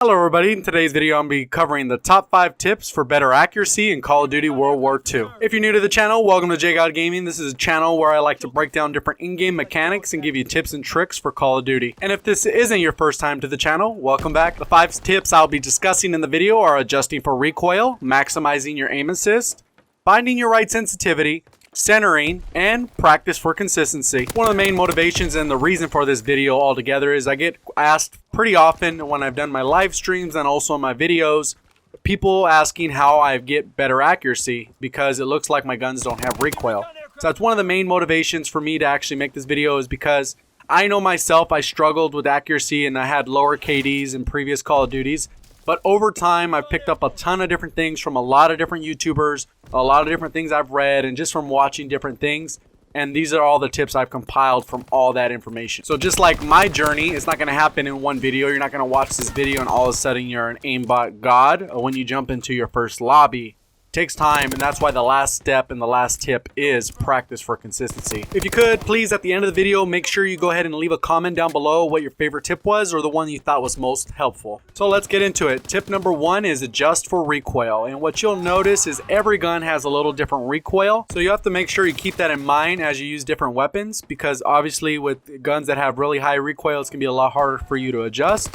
Hello everybody, in today's video I'm going to be covering the top 5 tips for better accuracy in Call of Duty World War II. If you're new to the channel, welcome to JGod Gaming. This is a channel where I like to break down different in-game mechanics and give you tips and tricks for Call of Duty. And if this isn't your first time to the channel, welcome back. The 5 tips I'll be discussing in the video are adjusting for recoil, maximizing your aim assist, finding your right sensitivity, centering, and practice for consistency. One of the main motivations and the reason for this video altogether is I get asked pretty often when I've done my live streams and also my videos, people asking how I get better accuracy because it looks like my guns don't have recoil. So that's one of the main motivations for me to actually make this video, is because I know myself, I struggled with accuracy and I had lower KDs in previous Call of Duties. But over time, I've picked up a ton of different things from a lot of different YouTubers, a lot of different things I've read, and just from watching different things. And these are all the tips I've compiled from all that information. So just like my journey, it's not going to happen in one video. You're not going to watch this video and all of a sudden you're an aimbot god when you jump into your first lobby. It takes time, and that's why the last step and the last tip is practice for consistency. If you could, please, at the end of the video, make sure you go ahead and leave a comment down below what your favorite tip was or the one you thought was most helpful. So let's get into it. Tip number 1 is adjust for recoil. And what you'll notice is every gun has a little different recoil. So you have to make sure you keep that in mind as you use different weapons, because obviously with guns that have really high recoil, it's going to be a lot harder for you to adjust.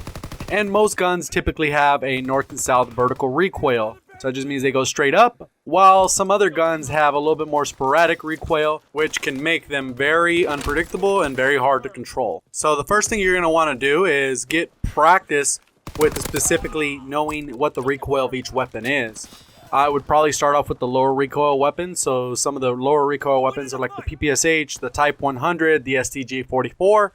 And most guns typically have a north and south vertical recoil. So it just means they go straight up, while some other guns have a little bit more sporadic recoil, which can make them very unpredictable and very hard to control. So the first thing you're going to want to do is get practice with specifically knowing what the recoil of each weapon is. I would probably start off with the lower recoil weapons. So some of the lower recoil weapons are like the PPSH, the Type 100, the STG-44,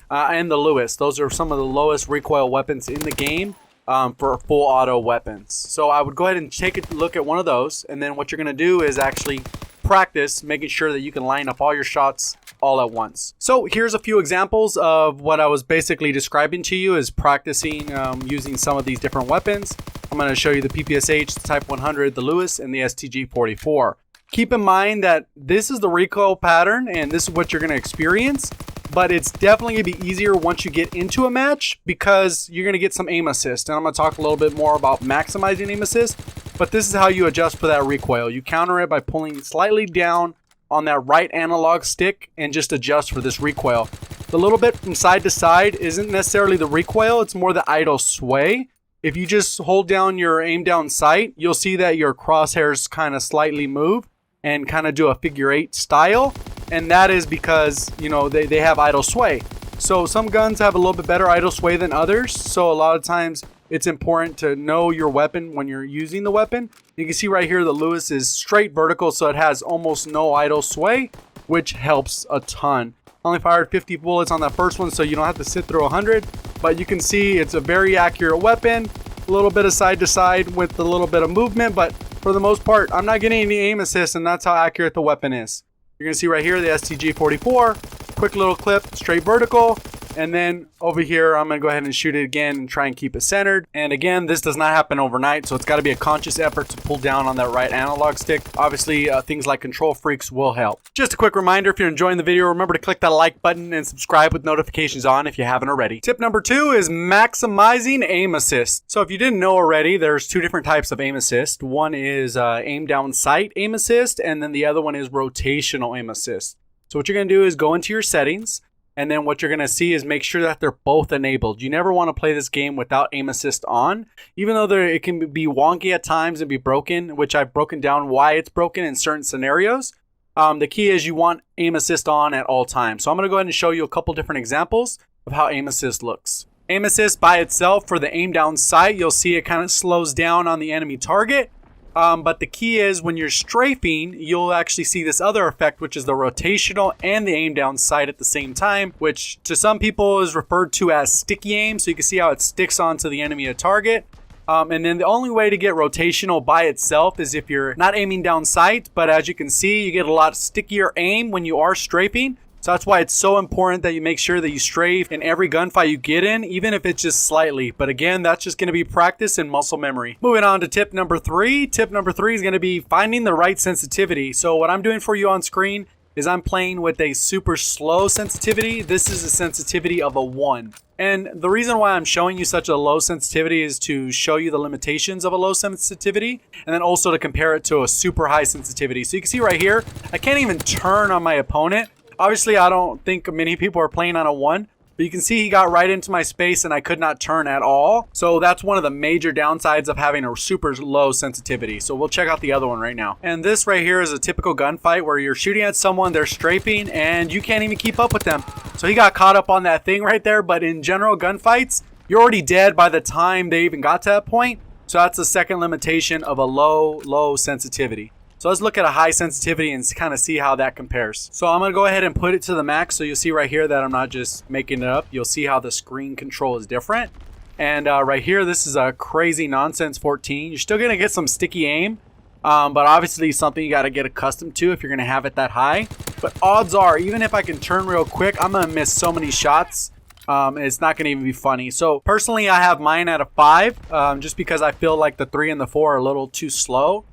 and the Lewis. Those are some of the lowest recoil weapons in the game. For full auto weapons. So I would go ahead and take a look at one of those, and then what you're going to do is actually practice making sure that you can line up all your shots all at once. So here's a few examples of what I was basically describing to you, is practicing using some of these different weapons. I'm going to show you the PPSH, the Type 100, the Lewis, and the STG-44. Keep in mind that this is the recoil pattern and this is what you're going to experience. But it's definitely going to be easier once you get into a match, because you're going to get some aim assist. And I'm going to talk a little bit more about maximizing aim assist. But this is how you adjust for that recoil. You counter it by pulling slightly down on that right analog stick and just adjust for this recoil. The little bit from side to side isn't necessarily the recoil. It's more the idle sway. If you just hold down your aim down sight, you'll see that your crosshairs kind of slightly move and kind of do a figure 8 style. And that is because, you know, they have idle sway. So some guns have a little bit better idle sway than others. So a lot of times it's important to know your weapon when you're using the weapon. You can see right here the Lewis is straight vertical, so it has almost no idle sway, which helps a ton. Only fired 50 bullets on that first one, so you don't have to sit through 100. But you can see it's a very accurate weapon. A little bit of side to side with a little bit of movement, but for the most part, I'm not getting any aim assist, and that's how accurate the weapon is. You're going to see right here the STG-44, quick little clip, straight vertical, and then over here I'm going to go ahead and shoot it again and try and keep it centered. And again, this does not happen overnight, so it's got to be a conscious effort to pull down on that right analog stick. Obviously, things like Control Freaks will help. Just a quick reminder, if you're enjoying the video, remember to click that like button and subscribe with notifications on if you haven't already. Tip number 2 is maximizing aim assist. So if you didn't know already, there's 2 different types of aim assist. One is aim down sight aim assist, and then the other one is rotational aim assist. So what you're going to do is go into your settings, and then what you're going to see is make sure that they're both enabled. You never want to play this game without aim assist on, even though it can be wonky at times and be broken, which I've broken down why it's broken in certain scenarios. The key is you want aim assist on at all times. So I'm going to go ahead and show you a couple different examples of how aim assist looks. Aim assist by itself, for the aim down sight, you'll see it kind of slows down on the enemy target. But the key is when you're strafing, you'll actually see this other effect, which is the rotational and the aim down sight at the same time, which to some people is referred to as sticky aim. So you can see how it sticks onto the enemy at target. And then the only way to get rotational by itself is if you're not aiming down sight, but as you can see, you get a lot stickier aim when you are strafing. So that's why it's so important that you make sure that you strafe in every gunfight you get in, even if it's just slightly. But again, that's just going to be practice and muscle memory. Moving on to tip number 3. Tip number 3 is going to be finding the right sensitivity. So what I'm doing for you on screen is I'm playing with a super slow sensitivity. This is a sensitivity of a 1. And the reason why I'm showing you such a low sensitivity is to show you the limitations of a low sensitivity, and then also to compare it to a super high sensitivity. So you can see right here, I can't even turn on my opponent. Obviously, I don't think many people are playing on a 1. But you can see he got right into my space and I could not turn at all. So that's one of the major downsides of having a super low sensitivity. So we'll check out the other one right now. And this right here is a typical gunfight where you're shooting at someone, they're strafing, and you can't even keep up with them. So he got caught up on that thing right there. But in general gunfights, you're already dead by the time they even got to that point. So that's the second limitation of a low sensitivity. So let's look at a high sensitivity and kind of see how that compares. So I'm going to go ahead and put it to the max. So you'll see right here that I'm not just making it up. You'll see how the screen control is different. And right here, this is a crazy nonsense 14. You're still going to get some sticky aim. But obviously something you got to get accustomed to if you're going to have it that high. But odds are, even if I can turn real quick, I'm going to miss so many shots. It's not going to even be funny. So personally, I have mine at a 5. Just because I feel like the 3 and the 4 are a little too slow.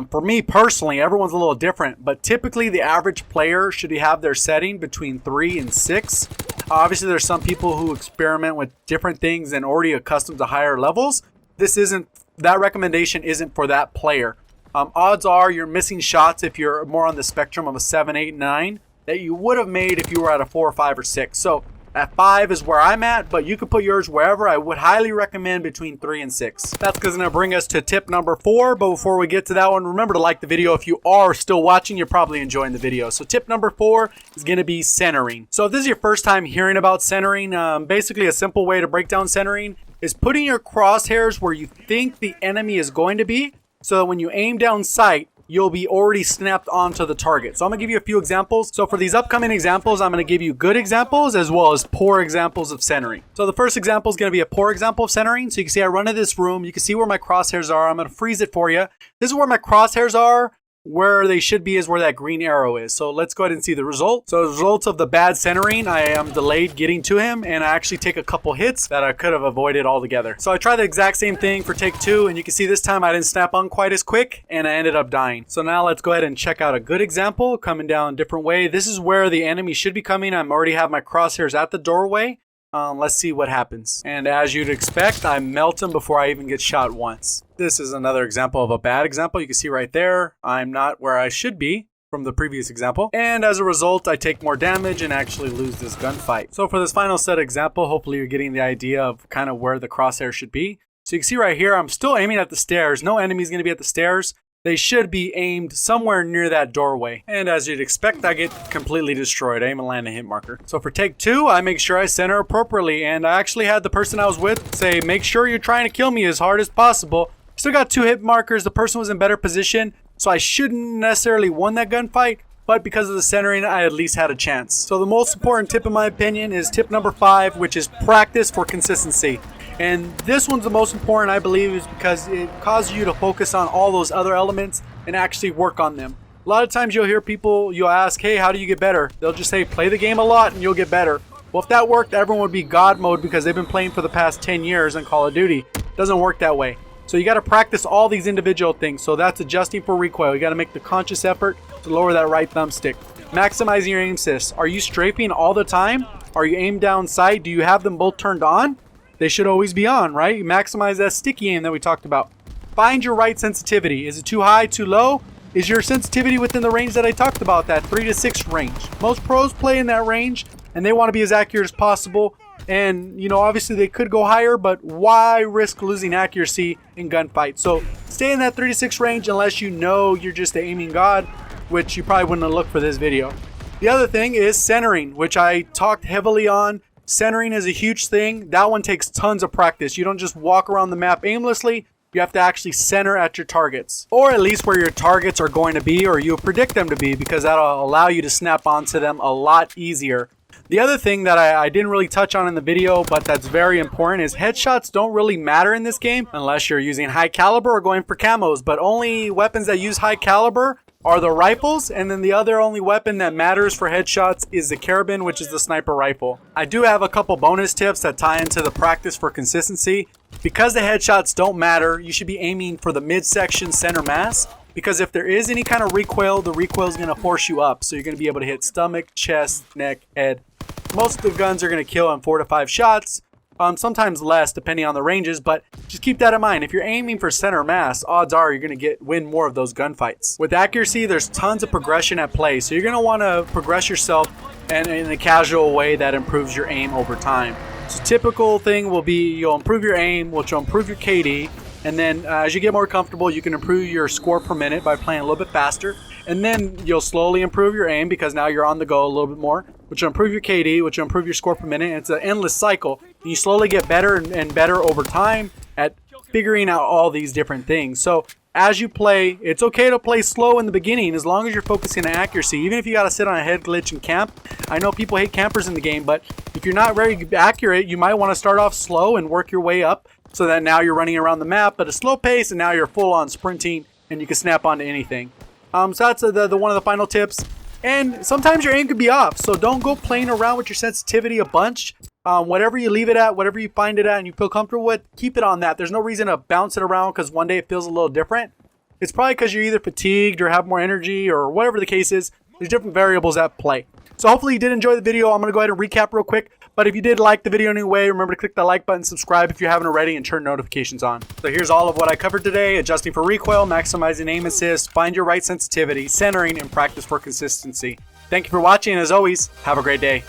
For me personally, everyone's a little different, but typically the average player should have their setting between 3 and 6. Obviously, there's some people who experiment with different things and already accustomed to higher levels. That recommendation isn't for that player. Odds are you're missing shots if you're more on the spectrum of a 7, 8, 9 that you would have made if you were at a 4, 5, or 6. So at 5 is where I'm at, but you could put yours wherever. I would highly recommend between 3 and 6. That's going to bring us to tip number 4. But before we get to that one, remember to like the video. If you are still watching, you're probably enjoying the video. So tip number 4 is going to be centering. So if this is your first time hearing about centering, basically a simple way to break down centering is putting your crosshairs where you think the enemy is going to be, so that when you aim down sight, you'll be already snapped onto the target. So I'm gonna give you a few examples. So for these upcoming examples, I'm gonna give you good examples as well as poor examples of centering. So the first example is gonna be a poor example of centering. So you can see I run into this room. You can see where my crosshairs are. I'm gonna freeze it for you. This is where my crosshairs are. Where they should be is where that green arrow is. So let's go ahead and see the result. So as a result of the bad centering, I am delayed getting to him, and I actually take a couple hits that I could have avoided altogether. So I tried the exact same thing for take 2, and you can see this time I didn't snap on quite as quick, and I ended up dying. So now let's go ahead and check out a good example coming down a different way. This is where the enemy should be coming. I'm already have my crosshairs at the doorway. Let's see what happens. And as you'd expect, I melt him before I even get shot once. This is another example of a bad example. You can see right there, I'm not where I should be from the previous example. And as a result, I take more damage and actually lose this gunfight. So for this final set example, hopefully you're getting the idea of kind of where the crosshair should be. So you can see right here, I'm still aiming at the stairs. No enemy's going to be at the stairs. They should be aimed somewhere near that doorway. And as you'd expect, I get completely destroyed. I even land a hit marker. So for take 2, I make sure I center appropriately. And I actually had the person I was with say, make sure you're trying to kill me as hard as possible. Still got 2 hit markers. The person was in better position. So I shouldn't necessarily won that gunfight. But because of the centering, I at least had a chance. So the most important tip in my opinion is tip number 5, which is practice for consistency. And this one's the most important, I believe, is because it causes you to focus on all those other elements and actually work on them. A lot of times you'll hear people, you'll ask, hey, how do you get better? They'll just say, play the game a lot and you'll get better. Well, if that worked, everyone would be God mode because they've been playing for the past 10 years in Call of Duty. It doesn't work that way. So you got to practice all these individual things. So that's adjusting for recoil. You got to make the conscious effort to lower that right thumbstick. Maximizing your aim assist. Are you strafing all the time? Are you aim down sight? Do you have them both turned on? They should always be on, right? You maximize that sticky aim that we talked about. Find your right sensitivity. Is it too high, too low? Is your sensitivity within the range that I talked about, that 3 to 6 range? Most pros play in that range, and they want to be as accurate as possible. And, you know, obviously they could go higher, but why risk losing accuracy in gunfights? So stay in that 3 to 6 range unless you know you're just the aiming god, which you probably wouldn't have looked for this video. The other thing is centering, which I talked heavily on. Centering is a huge thing. That one takes tons of practice. You don't just walk around the map aimlessly. You have to actually center at your targets, or at least where your targets are going to be, or you predict them to be, because that'll allow you to snap onto them a lot easier. The other thing that I didn't really touch on in the video, but that's very important, is headshots don't really matter in this game unless you're using high caliber or going for camos, but only weapons that use high caliber are the rifles, and then the other only weapon that matters for headshots is the carabin, which is the sniper rifle. I do have a couple bonus tips that tie into the practice for consistency. Because the headshots don't matter, you should be aiming for the midsection center mass, because if there is any kind of recoil, the recoil is going to force you up. So you're going to be able to hit stomach, chest, neck, head. Most of the guns are going to kill in 4 to 5 shots. Sometimes less depending on the ranges, but just keep that in mind. If you're aiming for center mass, odds are you're going to win more of those gunfights. With accuracy, there's tons of progression at play, so you're going to want to progress yourself in a casual way that improves your aim over time. So typical thing will be you'll improve your aim, which will improve your KD, and then as you get more comfortable, you can improve your score per minute by playing a little bit faster, and then you'll slowly improve your aim because now you're on the go a little bit more, which will improve your KD, which will improve your score per minute, and it's an endless cycle. And you slowly get better and better over time at figuring out all these different things. So as you play, it's okay to play slow in the beginning as long as you're focusing on accuracy. Even if you got to sit on a head glitch and camp. I know people hate campers in the game, but if you're not very accurate, you might want to start off slow and work your way up so that now you're running around the map at a slow pace and now you're full on sprinting and you can snap onto anything. So that's the one of the final tips. And sometimes your aim could be off, so don't go playing around with your sensitivity a bunch. Whatever you leave it at, whatever you find it at and you feel comfortable with, keep it on that. There's no reason to bounce it around because one day it feels a little different. It's probably because you're either fatigued or have more energy or whatever the case is. There's different variables at play. So hopefully you did enjoy the video. I'm going to go ahead and recap real quick. But if you did like the video anyway, remember to click the like button, subscribe if you haven't already, and turn notifications on. So here's all of what I covered today: adjusting for recoil, maximizing aim assist, find your right sensitivity, centering, and practice for consistency. Thank you for watching, and as always, have a great day.